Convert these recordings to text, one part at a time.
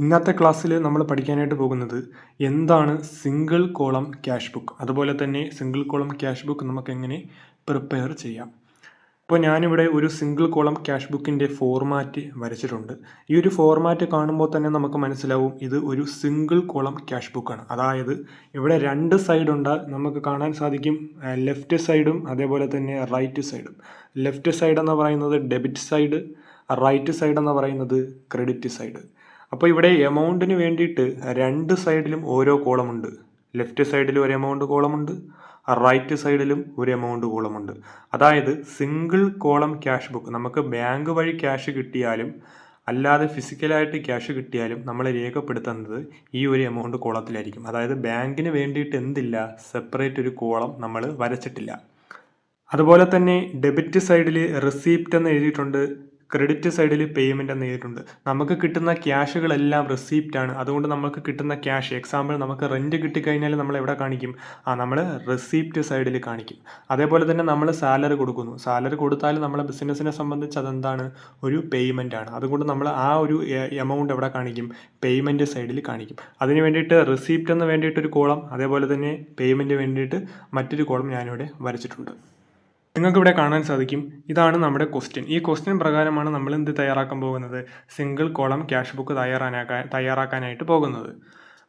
ഇന്നത്തെ ക്ലാസ്സിൽ നമ്മൾ പഠിക്കാനായിട്ട് പോകുന്നത് എന്താണ് സിംഗിൾ കോളം ക്യാഷ് ബുക്ക്, അതുപോലെ തന്നെ സിംഗിൾ കോളം ക്യാഷ് ബുക്ക് നമുക്ക് എങ്ങനെ പ്രിപ്പയർ ചെയ്യാം. ഇപ്പോൾ ഞാനിവിടെ ഒരു സിംഗിൾ കോളം ക്യാഷ് ബുക്കിൻ്റെ ഫോർമാറ്റ് വരച്ചിട്ടുണ്ട്. ഈ ഒരു ഫോർമാറ്റ് കാണുമ്പോൾ തന്നെ നമുക്ക് മനസ്സിലാവും ഇത് ഒരു സിംഗിൾ കോളം ക്യാഷ് ബുക്കാണ്. അതായത് ഇവിടെ രണ്ട് സൈഡ് ഉണ്ട്, നമുക്ക് കാണാൻ സാധിക്കും ലെഫ്റ്റ് സൈഡും അതേപോലെ തന്നെ റൈറ്റ് സൈഡും. ലെഫ്റ്റ് സൈഡ് എന്ന് പറയുന്നത് ഡെബിറ്റ് സൈഡ്, റൈറ്റ് സൈഡ് എന്ന് പറയുന്നത് ക്രെഡിറ്റ് സൈഡ്. അപ്പോൾ ഇവിടെ എമൗണ്ടിന് വേണ്ടിയിട്ട് രണ്ട് സൈഡിലും ഓരോ കോളമുണ്ട്. ലെഫ്റ്റ് സൈഡിൽ ഒരു എമൗണ്ട് കോളമുണ്ട്, റൈറ്റ് സൈഡിലും ഒരു എമൗണ്ട് കോളമുണ്ട്. അതായത് സിംഗിൾ കോളം ക്യാഷ് ബുക്ക് നമുക്ക് ബാങ്ക് വഴി ക്യാഷ് കിട്ടിയാലും അല്ലാതെ ഫിസിക്കലായിട്ട് ക്യാഷ് കിട്ടിയാലും നമ്മൾ രേഖപ്പെടുത്തുന്നത് ഈ ഒരു എമൗണ്ട് കോളത്തിലായിരിക്കും. അതായത് ബാങ്കിന് വേണ്ടിയിട്ട് എന്തില്ല, സെപ്പറേറ്റ് ഒരു കോളം നമ്മൾ വരച്ചിട്ടില്ല. അതുപോലെ തന്നെ ഡെബിറ്റ് സൈഡിൽ റിസീപ്റ്റ് എന്ന് എഴുതിയിട്ടുണ്ട്, ക്രെഡിറ്റ് സൈഡിൽ പേയ്മെൻറ്റ് എന്ന് എഴുതിയിട്ടുണ്ട്. നമുക്ക് കിട്ടുന്ന ക്യാഷുകളെല്ലാം റിസീപ്റ്റ് ആണ്. അതുകൊണ്ട് നമുക്ക് കിട്ടുന്ന ക്യാഷ്, എക്സാമ്പിൾ നമുക്ക് റെൻറ്റ് കിട്ടിക്കഴിഞ്ഞാൽ നമ്മൾ എവിടെ കാണിക്കും, നമ്മൾ റിസീപ്റ്റ് സൈഡിൽ കാണിക്കും. അതേപോലെ തന്നെ നമ്മൾ സാലറി കൊടുക്കുന്നു, സാലറി കൊടുത്താൽ നമ്മളെ ബിസിനസ്സിനെ സംബന്ധിച്ച് അതെന്താണ്, ഒരു പേയ്മെൻ്റ് ആണ്. അതുകൊണ്ട് നമ്മൾ ആ ഒരു എമൗണ്ട് എവിടെ കാണിക്കും, പേയ്മെൻറ്റ് സൈഡിൽ കാണിക്കും. അതിന് വേണ്ടിയിട്ട് റിസീപ്റ്റ് എന്ന് വേണ്ടിയിട്ടൊരു കോളം, അതേപോലെ തന്നെ പേയ്മെൻറ്റ് വേണ്ടിയിട്ട് മറ്റൊരു കോളം ഞാനിവിടെ വരച്ചിട്ടുണ്ട്. നിങ്ങൾക്കിവിടെ കാണാൻ സാധിക്കും, ഇതാണ് നമ്മുടെ ക്വസ്റ്റ്യൻ. ഈ ക്വസ്റ്റ്യൻ പ്രകാരമാണ് നമ്മൾ എന്ത് തയ്യാറാക്കാൻ പോകുന്നത്, സിംഗിൾ കോളം ക്യാഷ് ബുക്ക് തയ്യാറാക്കാനായിട്ട് പോകുന്നത്.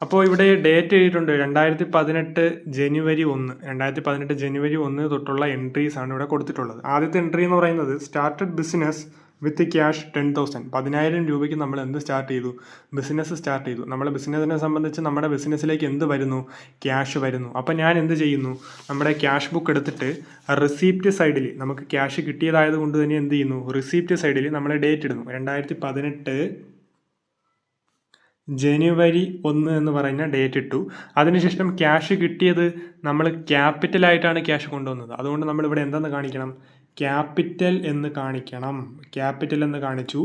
അപ്പോൾ ഇവിടെ ഡേറ്റ് എഴുതിയിട്ടുണ്ട് 2018 ജനുവരി 1. 2018 ജനുവരി 1 തൊട്ടുള്ള എൻട്രീസ് ആണ് ഇവിടെ കൊടുത്തിട്ടുള്ളത്. ആദ്യത്തെ എൻട്രി എന്ന് പറയുന്നത് സ്റ്റാർട്ടഡ് ബിസിനസ് വിത്ത് ക്യാഷ് 10,000. 10,000 രൂപയ്ക്ക് നമ്മൾ എന്ത് സ്റ്റാർട്ട് ചെയ്തു, ബിസിനസ് സ്റ്റാർട്ട് ചെയ്തു. നമ്മുടെ ബിസിനസ്സിനെ സംബന്ധിച്ച് നമ്മുടെ ബിസിനസ്സിലേക്ക് എന്ത് വരുന്നു, ക്യാഷ് വരുന്നു. അപ്പം ഞാൻ എന്ത് ചെയ്യുന്നു, നമ്മുടെ ക്യാഷ് ബുക്ക് എടുത്തിട്ട് റിസീപ്റ്റ് സൈഡിൽ നമുക്ക് ക്യാഷ് കിട്ടിയതായത് കൊണ്ട് തന്നെ എന്ത് ചെയ്യുന്നു, റിസീപ്റ്റ് സൈഡിൽ നമ്മൾ ഡേറ്റ് ഇടുന്നു 2018 ജനുവരി 1 എന്ന് പറയുന്ന ഡേറ്റ് ഇട്ടു. അതിനുശേഷം ക്യാഷ് കിട്ടിയത് നമ്മൾ ക്യാപിറ്റലായിട്ടാണ് ക്യാഷ് കൊണ്ടുവന്നത്. അതുകൊണ്ട് നമ്മളിവിടെ എന്തെന്ന് കാണിക്കണം, ക്യാപിറ്റൽ എന്ന് കാണിക്കണം. ക്യാപിറ്റൽ എന്ന് കാണിച്ചു.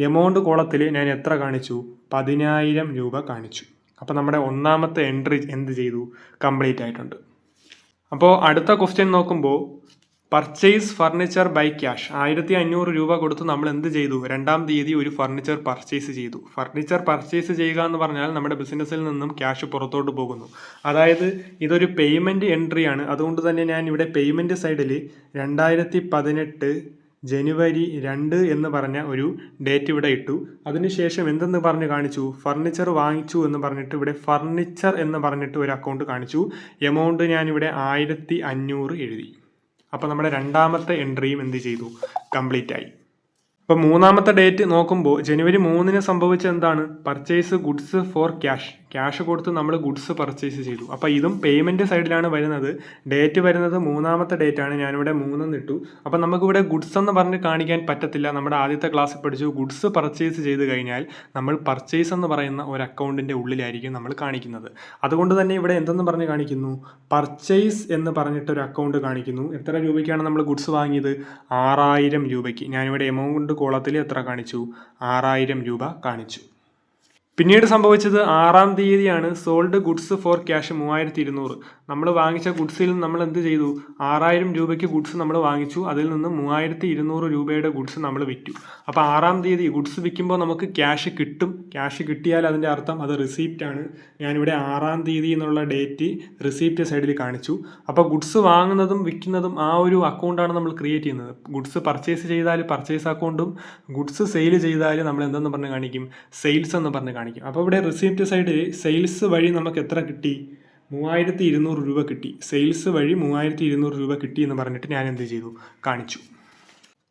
എമൗണ്ട് കോളത്തിൽ ഞാൻ എത്ര കാണിച്ചു, 10,000 രൂപ കാണിച്ചു. അപ്പോൾ നമ്മുടെ ഒന്നാമത്തെ എൻട്രി എന്ത് ചെയ്തു, കംപ്ലീറ്റ് ആയിട്ടുണ്ട്. അപ്പോൾ അടുത്ത ക്വസ്റ്റ്യൻ നോക്കുമ്പോൾ പർച്ചേസ് ഫർണിച്ചർ ബൈ ക്യാഷ് 1,500 രൂപ കൊടുത്ത് നമ്മൾ എന്ത് ചെയ്തു, 2-ാം തീയതി ഒരു ഫർണിച്ചർ പർച്ചേസ് ചെയ്തു. ഫർണിച്ചർ പർച്ചേസ് ചെയ്യുക എന്ന് പറഞ്ഞാൽ നമ്മുടെ ബിസിനസ്സിൽ നിന്നും ക്യാഷ് പുറത്തോട്ട് പോകുന്നു. അതായത് ഇതൊരു പേയ്മെൻറ്റ് എൻട്രി ആണ്. അതുകൊണ്ട് തന്നെ ഞാൻ ഇവിടെ പേയ്മെൻറ്റ് സൈഡിൽ 2018 ജനുവരി 2 എന്ന് പറഞ്ഞ ഒരു ഡേറ്റ് ഇവിടെ ഇട്ടു. അതിനുശേഷം എന്തെന്ന് പറഞ്ഞ് കാണിച്ചു, ഫർണിച്ചർ വാങ്ങിച്ചു എന്ന് പറഞ്ഞിട്ട് ഇവിടെ ഫർണിച്ചർ എന്ന് പറഞ്ഞിട്ട് ഒരു അക്കൗണ്ട് കാണിച്ചു. എമൗണ്ട് ഞാനിവിടെ 1,500 എഴുതി. അപ്പോൾ നമ്മുടെ രണ്ടാമത്തെ എൻട്രിയും എന്ത് ചെയ്തു, കംപ്ലീറ്റ് ആയി. അപ്പോൾ മൂന്നാമത്തെ ഡേറ്റ് നോക്കുമ്പോൾ ജനുവരി 3 സംഭവിച്ച എന്താണ്, പർച്ചേസ് ഗുഡ്സ് ഫോർ ക്യാഷ് കൊടുത്ത് നമ്മൾ ഗുഡ്സ് പർച്ചേസ് ചെയ്തു. അപ്പോൾ ഇതും പേയ്മെൻറ്റ് സൈഡിലാണ് വരുന്നത്. ഡേറ്റ് വരുന്നത് മൂന്നാമത്തെ ഡേറ്റ് ആണ്, ഞാനിവിടെ 3 ഇട്ടു. അപ്പോൾ നമുക്കിവിടെ ഗുഡ്സ് എന്ന് പറഞ്ഞ് കാണിക്കാൻ പറ്റത്തില്ല. നമ്മുടെ ആദ്യത്തെ ക്ലാസ്സിൽ പഠിച്ചു, ഗുഡ്സ് പർച്ചേസ് ചെയ്ത് കഴിഞ്ഞാൽ നമ്മൾ പർച്ചേസ് എന്ന് പറയുന്ന ഒരു അക്കൗണ്ടിൻ്റെ ഉള്ളിലായിരിക്കും നമ്മൾ കാണിക്കുന്നത്. അതുകൊണ്ട് തന്നെ ഇവിടെ എന്തെന്ന് പറഞ്ഞ് കാണിക്കുന്നു, പർച്ചേസ് എന്ന് പറഞ്ഞിട്ടൊരു അക്കൗണ്ട് കാണിക്കുന്നു. എത്ര രൂപയ്ക്കാണ് നമ്മൾ ഗുഡ്സ് വാങ്ങിയത്, 6,000 രൂപയ്ക്ക്. ഞാനിവിടെ എമൗണ്ട് കോളത്തിൽ എത്ര കാണിച്ചു, 6,000 രൂപ കാണിച്ചു. പിന്നീട് സംഭവിച്ചത് 6-ാം തീയതിയാണ്, സോൾഡ് ഗുഡ്സ് ഫോർ ക്യാഷ് 3,200. നമ്മൾ വാങ്ങിച്ച ഗുഡ്സിൽ നമ്മൾ എന്ത് ചെയ്തു, 6,000 രൂപയ്ക്ക് ഗുഡ്സ് നമ്മൾ വാങ്ങിച്ചു. അതിൽ നിന്ന് 3,200 രൂപയുടെ ഗുഡ്സ് നമ്മൾ വിറ്റു. അപ്പോൾ 6-ാം തീയതി ഗുഡ്സ് വിൽക്കുമ്പോൾ നമുക്ക് ക്യാഷ് കിട്ടും. ക്യാഷ് കിട്ടിയാൽ അതിൻ്റെ അർത്ഥം അത് റിസീപ്റ്റ് ആണ്. ഞാനിവിടെ 6-ാം തീയതി എന്നുള്ള ഡേറ്റ് റിസീപ്റ്റ് സൈഡിൽ കാണിച്ചു. അപ്പോൾ ഗുഡ്സ് വാങ്ങുന്നതും വിൽക്കുന്നതും ആ ഒരു അക്കൗണ്ടാണ് നമ്മൾ ക്രിയേറ്റ് ചെയ്യുന്നത്. ഗുഡ്സ് പർച്ചേസ് ചെയ്താൽ പർച്ചേസ് അക്കൗണ്ടും, ഗുഡ്സ് സെയിൽ ചെയ്താൽ നമ്മൾ എന്തെന്ന് പറഞ്ഞ് കാണിക്കും, സെയിൽസ് എന്ന് പറഞ്ഞ് കാണിക്കും. അപ്പോൾ ഇവിടെ റിസീപ്റ്റ് സൈഡിൽ സെയിൽസ് വഴി നമുക്ക് എത്ര കിട്ടി, 3,200 രൂപ കിട്ടി. സെയിൽസ് വഴി 3,200 രൂപ കിട്ടി എന്ന് പറഞ്ഞിട്ട് ഞാൻ എന്ത് ചെയ്തു, കാണിച്ചു.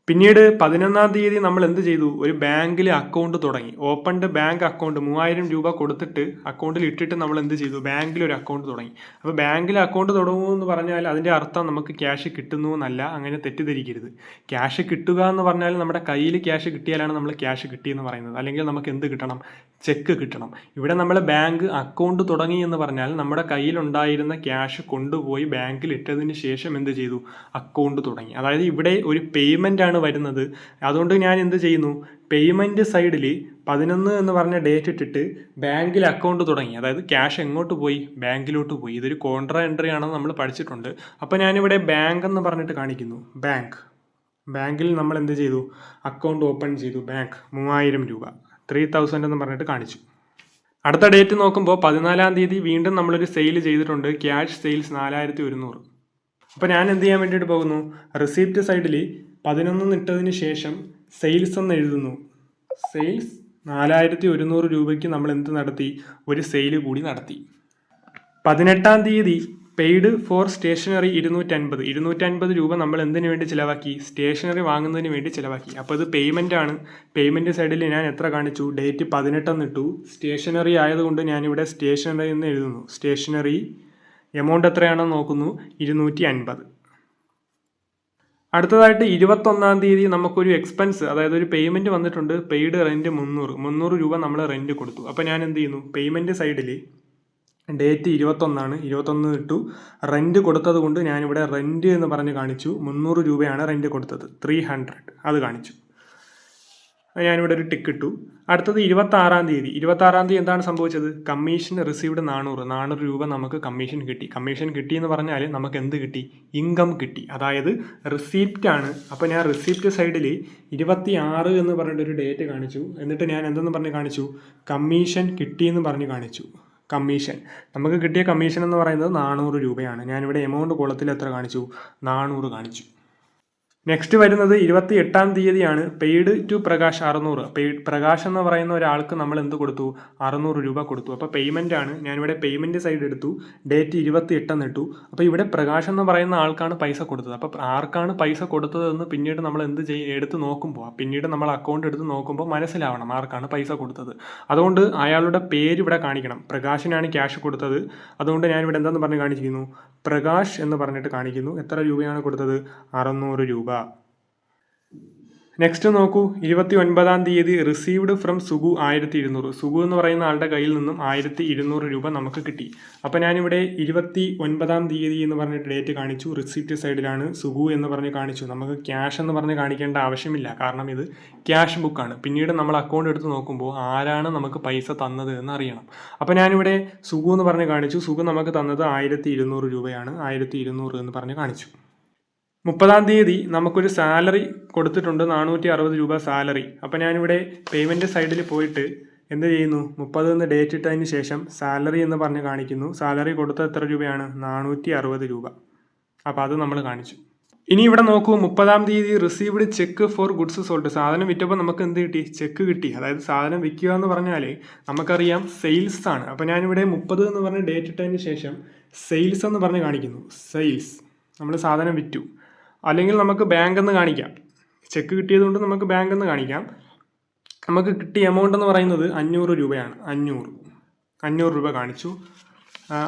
പിന്നീട് 11-ാം തീയതി നമ്മൾ എന്ത് ചെയ്തു, ഒരു ബാങ്കിൽ അക്കൗണ്ട് തുടങ്ങി. ഓപ്പൺഡ് ബാങ്ക് അക്കൗണ്ട് 3,000 രൂപ കൊടുത്തിട്ട് അക്കൗണ്ടിൽ ഇട്ടിട്ട് നമ്മൾ എന്ത് ചെയ്തു, ബാങ്കിൽ ഒരു അക്കൗണ്ട് തുടങ്ങി. അപ്പോൾ ബാങ്കിൽ അക്കൗണ്ട് തുടങ്ങുമെന്ന് പറഞ്ഞാൽ അതിൻ്റെ അർത്ഥം നമുക്ക് ക്യാഷ് കിട്ടുന്നു എന്നല്ല, അങ്ങനെ തെറ്റിദ്ധരിക്കരുത്. ക്യാഷ് കിട്ടുക എന്ന് പറഞ്ഞാൽ നമ്മുടെ കയ്യിൽ ക്യാഷ് കിട്ടിയാലാണ് നമ്മൾ ക്യാഷ് കിട്ടിയെന്ന് പറയുന്നത്. അല്ലെങ്കിൽ നമുക്ക് എന്ത് കിട്ടണം, ചെക്ക് കിട്ടണം. ഇവിടെ നമ്മൾ ബാങ്ക് അക്കൗണ്ട് തുടങ്ങി എന്ന് പറഞ്ഞാൽ നമ്മുടെ കയ്യിലുണ്ടായിരുന്ന ക്യാഷ് കൊണ്ടുപോയി ബാങ്കിൽ ഇട്ടതിന് ശേഷം എന്ത് ചെയ്തു, അക്കൗണ്ട് തുടങ്ങി. അതായത് ഇവിടെ ഒരു പേയ്മെൻ്റ് ആണ് വരുന്നത്. അതുകൊണ്ട് ഞാൻ എന്ത് ചെയ്യുന്നു, പേയ്മെൻറ്റ് സൈഡിൽ 11 എന്ന് പറഞ്ഞ ഡേറ്റ് ഇട്ടിട്ട് ബാങ്കിൽ അക്കൗണ്ട് തുടങ്ങി. അതായത് ക്യാഷ് എങ്ങോട്ട് പോയി, ബാങ്കിലോട്ട് പോയി. ഇതൊരു കോൺട്രാ എൻട്രി ആണെന്ന് നമ്മൾ പഠിച്ചിട്ടുണ്ട്. അപ്പോൾ ഞാനിവിടെ ബാങ്ക് എന്ന് പറഞ്ഞിട്ട് കാണിക്കുന്നു. ബാങ്കിൽ നമ്മൾ എന്ത് ചെയ്തു, അക്കൗണ്ട് ഓപ്പൺ ചെയ്തു. ബാങ്ക് 3,000 രൂപ 3,000 എന്ന് പറഞ്ഞിട്ട് കാണിച്ചു. അടുത്ത ഡേറ്റ് നോക്കുമ്പോൾ 14-ാം തീയതി വീണ്ടും നമ്മളൊരു സെയിൽ ചെയ്തിട്ടുണ്ട്. Cash sales 4100. അപ്പോൾ ഞാൻ എന്ത് ചെയ്യാൻ വേണ്ടിയിട്ട് പോകുന്നു, റിസീപ്റ്റ് സൈഡിൽ 11 ഇട്ടതിന് ശേഷം സെയിൽസ് എന്ന് എഴുതുന്നു. സെയിൽസ് 4100 രൂപയ്ക്ക് നമ്മൾ എന്ത് നടത്തി, ഒരു സെയിൽ കൂടി നടത്തി. 18-ാം തീയതി പെയ്ഡ് ഫോർ സ്റ്റേഷനറി 250 രൂപ നമ്മൾ എന്തിനു വേണ്ടി ചിലവാക്കി, സ്റ്റേഷനറി വാങ്ങുന്നതിന് വേണ്ടി ചിലവാക്കി. അപ്പോൾ ഇത് പേയ്മെൻ്റ് ആണ്. പേയ്മെൻറ്റ് സൈഡിൽ ഞാൻ എത്ര കാണിച്ചു, ഡേറ്റ് 18 എന്നിട്ടു. സ്റ്റേഷനറി ആയതുകൊണ്ട് ഞാനിവിടെ സ്റ്റേഷനറി എന്ന് എഴുതുന്നു. സ്റ്റേഷനറി എമൗണ്ട് എത്രയാണെന്ന് നോക്കുന്നു, 250. അടുത്തതായിട്ട് 21-ാം തീയതി നമുക്കൊരു എക്സ്പെൻസ്, അതായത് ഒരു പേയ്മെൻറ്റ് വന്നിട്ടുണ്ട്. പെയ്ഡ് റെൻറ്റ് 300 രൂപ നമ്മൾ റെൻറ്റ് കൊടുത്തു. അപ്പോൾ ഞാൻ എന്ത് ചെയ്യുന്നു, പേയ്മെൻറ്റ് സൈഡിൽ ഡേറ്റ് 21 21 ഇട്ടു. റെൻറ്റ് കൊടുത്തത് കൊണ്ട് ഞാനിവിടെ റെൻറ്റ് എന്ന് പറഞ്ഞ് കാണിച്ചു. 300 രൂപയാണ് റെൻറ്റ് കൊടുത്തത്, 300 അത് കാണിച്ചു. ഞാനിവിടെ ഒരു ടിക്ക് ഇട്ടു. അടുത്തത് 26-ാം തീയതി. 26-ാം തീയതി എന്താണ് സംഭവിച്ചത്, കമ്മീഷൻ റിസീവ്ഡ് 400 രൂപ നമുക്ക് കമ്മീഷൻ കിട്ടി. കമ്മീഷൻ കിട്ടി എന്ന് പറഞ്ഞാൽ നമുക്ക് എന്ത് കിട്ടി, ഇൻകം കിട്ടി, അതായത് റിസീപ്റ്റ് ആണ്. അപ്പോൾ ഞാൻ റിസീപ്റ്റ് സൈഡിൽ 26 എന്ന് പറഞ്ഞിട്ടൊരു ഡേറ്റ് കാണിച്ചു. എന്നിട്ട് ഞാൻ എന്തെന്ന് പറഞ്ഞ് കാണിച്ചു, കമ്മീഷൻ കിട്ടിയെന്ന് പറഞ്ഞ് കാണിച്ചു. കമ്മീഷൻ നമുക്ക് കിട്ടിയ കമ്മീഷൻ എന്ന് പറയുന്നത് 400 രൂപയാണ്. ഞാനിവിടെ എമൗണ്ട് കോളത്തിൽ എത്ര കാണിച്ചു, 400 കാണിച്ചു. നെക്സ്റ്റ് വരുന്നത് 28-ാം തീയതിയാണ്. Paid to Prakash 600. പ്രകാശ് എന്ന് പറയുന്ന ഒരാൾക്ക് നമ്മൾ എന്ത് കൊടുത്തു, 600 രൂപ കൊടുത്തു. അപ്പോൾ പേയ്മെൻ്റ് ആണ്. ഞാനിവിടെ പേയ്മെൻറ്റ് സൈഡ് എടുത്തു. ഡേറ്റ് 28 എന്നിട്ടു. അപ്പോൾ ഇവിടെ പ്രകാശ് എന്ന് പറയുന്ന ആൾക്കാണ് പൈസ കൊടുത്തത്. അപ്പോൾ ആർക്കാണ് പൈസ കൊടുത്തതെന്ന് പിന്നീട് നമ്മൾ എടുത്ത് നോക്കുമ്പോൾ, പിന്നീട് നമ്മൾ അക്കൗണ്ട് എടുത്ത് നോക്കുമ്പോൾ മനസ്സിലാവണം ആർക്കാണ് പൈസ കൊടുത്തത്. അതുകൊണ്ട് അയാളുടെ പേര് ഇവിടെ കാണിക്കണം. പ്രകാശിനാണ് ക്യാഷ് കൊടുത്തത്. അതുകൊണ്ട് ഞാനിവിടെ എന്താണെന്ന് പറഞ്ഞ് കാണിച്ചിരിക്കുന്നു, പ്രകാശ് എന്ന് പറഞ്ഞിട്ട് കാണിക്കുന്നു. എത്ര രൂപയാണ് കൊടുത്തത്, 600 രൂപ. നെക്സ്റ്റ് നോക്കൂ, 29-ാം തീയതി റിസീവ്ഡ് ഫ്രം സുഗു 1200. സുഗു എന്ന് പറയുന്ന ആളുടെ കയ്യിൽ നിന്നും 1200 രൂപ നമുക്ക് കിട്ടി. അപ്പോൾ ഞാനിവിടെ 29-ാം തീയതി എന്ന് പറഞ്ഞിട്ട് ഡേറ്റ് കാണിച്ചു. റിസീപ്റ്റ് സൈഡിലാണ് സുഗു എന്ന് പറഞ്ഞ് കാണിച്ചു. നമുക്ക് ക്യാഷ് എന്ന് പറഞ്ഞ് കാണിക്കേണ്ട ആവശ്യമില്ല, കാരണം ഇത് ക്യാഷ് ബുക്കാണ്. പിന്നീട് നമ്മൾ അക്കൗണ്ട് എടുത്ത് നോക്കുമ്പോൾ ആരാണ് നമുക്ക് പൈസ തന്നത് എന്ന് അറിയണം. അപ്പോൾ ഞാനിവിടെ സുഗു എന്ന് പറഞ്ഞ് കാണിച്ചു. സുഗു നമുക്ക് തന്നത് 1200 രൂപയാണ്. 1200 എന്ന് പറഞ്ഞ് കാണിച്ചു. 30-ാം തീയതി നമുക്കൊരു സാലറി കൊടുത്തിട്ടുണ്ട്, 460 രൂപ സാലറി. അപ്പോൾ ഞാനിവിടെ പേയ്മെൻറ്റ് സൈഡിൽ പോയിട്ട് എന്ത് ചെയ്യുന്നു, 30 എന്ന് ഡേറ്റ് ഇട്ടതിന് ശേഷം സാലറി എന്ന് പറഞ്ഞ് കാണിക്കുന്നു. സാലറി കൊടുത്തത് എത്ര രൂപയാണ്, 460 രൂപ. അപ്പോൾ അത് നമ്മൾ കാണിച്ചു. ഇനി ഇവിടെ നോക്കൂ, 30-ാം തീയതി received check four goods sold. സാധനം വിറ്റപ്പോൾ നമുക്ക് എന്ത് കിട്ടി, ചെക്ക് കിട്ടി. അതായത് സാധനം വിൽക്കുക എന്ന് പറഞ്ഞാൽ നമുക്കറിയാം സെയിൽസ് ആണ്. അപ്പോൾ ഞാനിവിടെ 30 എന്ന് പറഞ്ഞ് ഡേറ്റ് ഇട്ടതിന് ശേഷം സെയിൽസ് എന്ന് പറഞ്ഞ് കാണിക്കുന്നു. സെയിൽസ്, നമ്മൾ സാധനം വിറ്റു. അല്ലെങ്കിൽ നമുക്ക് ബാങ്ക് എന്ന് കാണിക്കാം. ചെക്ക് കിട്ടിയതുകൊണ്ട് നമുക്ക് ബാങ്ക് എന്ന് കാണിക്കാം. നമുക്ക് കിട്ടിയ എമൗണ്ട് എന്ന് പറയുന്നത് 500 രൂപയാണ്. 500 രൂപ കാണിച്ചു.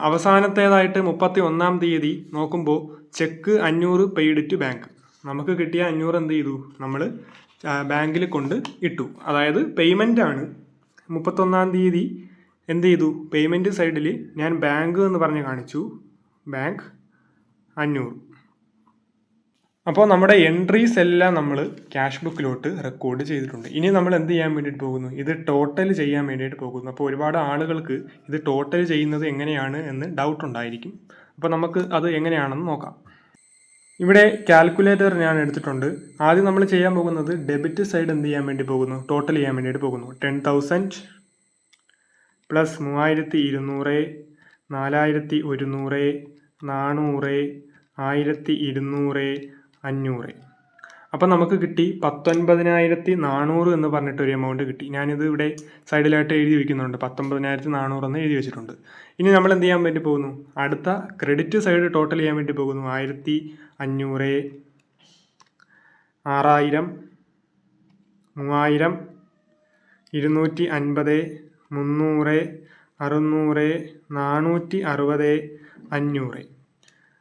അവസാനത്തേതായിട്ട് 31-ാം തീയതി നോക്കുമ്പോൾ ചെക്ക് 500 പെയ്ഡ് ടു ബാങ്ക്. നമുക്ക് കിട്ടിയ 500 എന്ത് ചെയ്തു, നമ്മൾ ബാങ്കിൽ കൊണ്ട് ഇട്ടു. അതായത് പേയ്മെൻ്റ് ആണ്. 31-ാം തീയതി എന്ത് ചെയ്തു, പേയ്മെൻറ്റ് സൈഡിൽ ഞാൻ ബാങ്ക് എന്ന് പറഞ്ഞ് കാണിച്ചു. ബാങ്ക് 500. അപ്പോൾ നമ്മുടെ എൻട്രീസ് എല്ലാം നമ്മൾ ക്യാഷ് ബുക്കിലോട്ട് റെക്കോർഡ് ചെയ്തിട്ടുണ്ട്. ഇനി നമ്മൾ എന്ത് ചെയ്യാൻ വേണ്ടിയിട്ട് പോകുന്നു, ഇത് ടോട്ടൽ ചെയ്യാൻ വേണ്ടിയിട്ട് പോകുന്നു. അപ്പോൾ ഒരുപാട് ആളുകൾക്ക് ഇത് ടോട്ടൽ ചെയ്യുന്നത് എങ്ങനെയാണ് എന്ന് ഡൗട്ട് ഉണ്ടായിരിക്കും. അപ്പോൾ നമുക്ക് അത് എങ്ങനെയാണെന്ന് നോക്കാം. ഇവിടെ കാൽക്കുലേറ്റർ ഞാൻ എടുത്തിട്ടുണ്ട്. ആദ്യം നമ്മൾ ചെയ്യാൻ പോകുന്നത് ഡെബിറ്റ് സൈഡ് എന്ത് ചെയ്യാൻ വേണ്ടി പോകുന്നു, ടോട്ടൽ ചെയ്യാൻ വേണ്ടിയിട്ട് പോകുന്നു. 10,000 പ്ലസ് 3200, 4100, 400, 1200, 500. അപ്പം നമുക്ക് കിട്ടി 19,400 എന്ന് പറഞ്ഞിട്ടൊരു എമൗണ്ട് കിട്ടി. ഞാനിത് ഇവിടെ സൈഡിലായിട്ട് എഴുതി വയ്ക്കുന്നുണ്ട്, 19,400 എന്ന് എഴുതി വെച്ചിട്ടുണ്ട്. ഇനി നമ്മൾ എന്ത് ചെയ്യാൻ വേണ്ടി പോകുന്നു, അടുത്ത ക്രെഡിറ്റ് സൈഡ് ടോട്ടൽ ചെയ്യാൻ വേണ്ടി പോകുന്നു. 1,500, 6,000, 3,000, 250, 300, 600, 460, 500.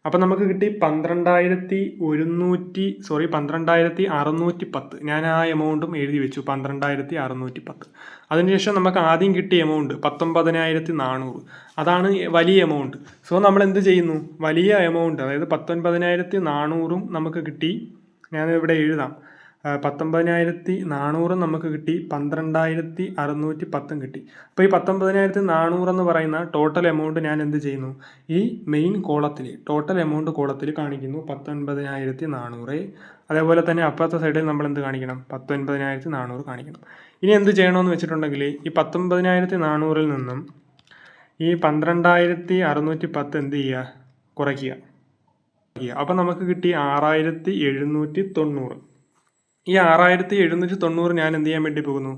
അപ്പം നമുക്ക് കിട്ടി 12,610. ഞാൻ ആ എമൗണ്ടും എഴുതി വെച്ചു, 12,610. അതിനുശേഷം നമുക്ക് ആദ്യം കിട്ടിയ എമൗണ്ട് 19,400. അതാണ് വലിയ എമൗണ്ട്. സോ നമ്മൾ എന്ത് ചെയ്യുന്നു, വലിയ എമൗണ്ട്, അതായത് 19,400 നമുക്ക് കിട്ടി. ഞാനിവിടെ എഴുതാം, 19,400 നമുക്ക് കിട്ടി, 12,610 കിട്ടി. അപ്പോൾ ഈ 19,400 എന്ന് പറയുന്ന ടോട്ടൽ എമൗണ്ട് ഞാൻ എന്ത് ചെയ്യുന്നു, ഈ മെയിൻ കോളത്തിൽ ടോട്ടൽ എമൗണ്ട് കോളത്തിൽ കാണിക്കുന്നു 19,400. അതേപോലെ തന്നെ അപ്പുറത്തെ സൈഡിൽ നമ്മൾ എന്ത് കാണിക്കണം, 19,400 കാണിക്കണം. ഇനി എന്ത് ചെയ്യണമെന്ന് വെച്ചിട്ടുണ്ടെങ്കിൽ ഈ 19,400 നിന്നും ഈ 12,610 എന്ത് ചെയ്യുക, കുറയ്ക്കുക. അപ്പം നമുക്ക് കിട്ടി 6,790. ഈ 6,790 ഞാൻ എന്ത് ചെയ്യാൻ വേണ്ടി പോകുന്നു,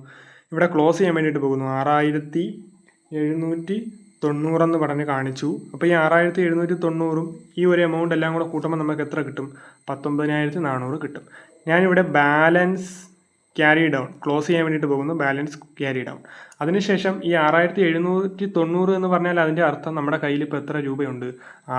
ഇവിടെ ക്ലോസ് ചെയ്യാൻ വേണ്ടിയിട്ട് പോകുന്നു. 6,790 എന്ന് പറഞ്ഞ് കാണിച്ചു. അപ്പോൾ ഈ 6,790 ഈ ഒരു എമൗണ്ട് എല്ലാം കൂടെ കൂട്ടുമ്പോൾ നമുക്ക് എത്ര കിട്ടും, 19,400 കിട്ടും. ഞാനിവിടെ ബാലൻസ് ക്യാരി ഡൗൺ ക്ലോസ് ചെയ്യാൻ വേണ്ടിയിട്ട് പോകുന്നു, ബാലൻസ് ക്യാരി ഡൗൺ. അതിനുശേഷം ഈ 6,790 എന്ന് പറഞ്ഞാൽ അതിൻ്റെ അർത്ഥം നമ്മുടെ കയ്യിൽ ഇപ്പോൾ എത്ര രൂപയുണ്ട്,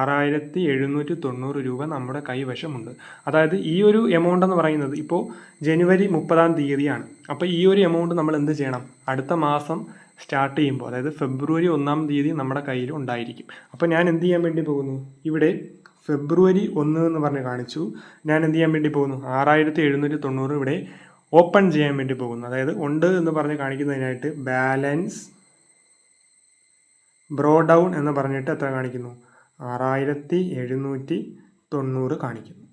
6,790 രൂപ നമ്മുടെ കൈവശമുണ്ട്. അതായത് ഈ ഒരു എമൗണ്ട് എന്ന് പറയുന്നത് ഇപ്പോൾ ജനുവരി 30-ാം തീയതിയാണ്. അപ്പോൾ ഈ ഒരു എമൗണ്ട് നമ്മൾ എന്ത് ചെയ്യണം, അടുത്ത മാസം സ്റ്റാർട്ട് ചെയ്യുമ്പോൾ, അതായത് ഫെബ്രുവരി 1-ാം തീയതി നമ്മുടെ കയ്യിൽ ഉണ്ടായിരിക്കും. അപ്പോൾ ഞാൻ എന്ത് ചെയ്യാൻ വേണ്ടി പോകുന്നു, ഇവിടെ ഫെബ്രുവരി 1 എന്ന് പറഞ്ഞ് കാണിച്ചു. ഞാൻ എന്ത് ചെയ്യാൻ വേണ്ടി പോകുന്നു, 6,790 ഇവിടെ ഓപ്പൺ ചെയ്യാൻ വേണ്ടി പോകുന്നു. അതായത് ഉണ്ട് എന്ന് പറഞ്ഞ് കാണിക്കുന്നതിനായിട്ട് ബാലൻസ് ബ്രോ ഡൗൺ എന്ന് പറഞ്ഞിട്ട് എത്ര കാണിക്കുന്നു, 6,790 കാണിക്കുന്നു.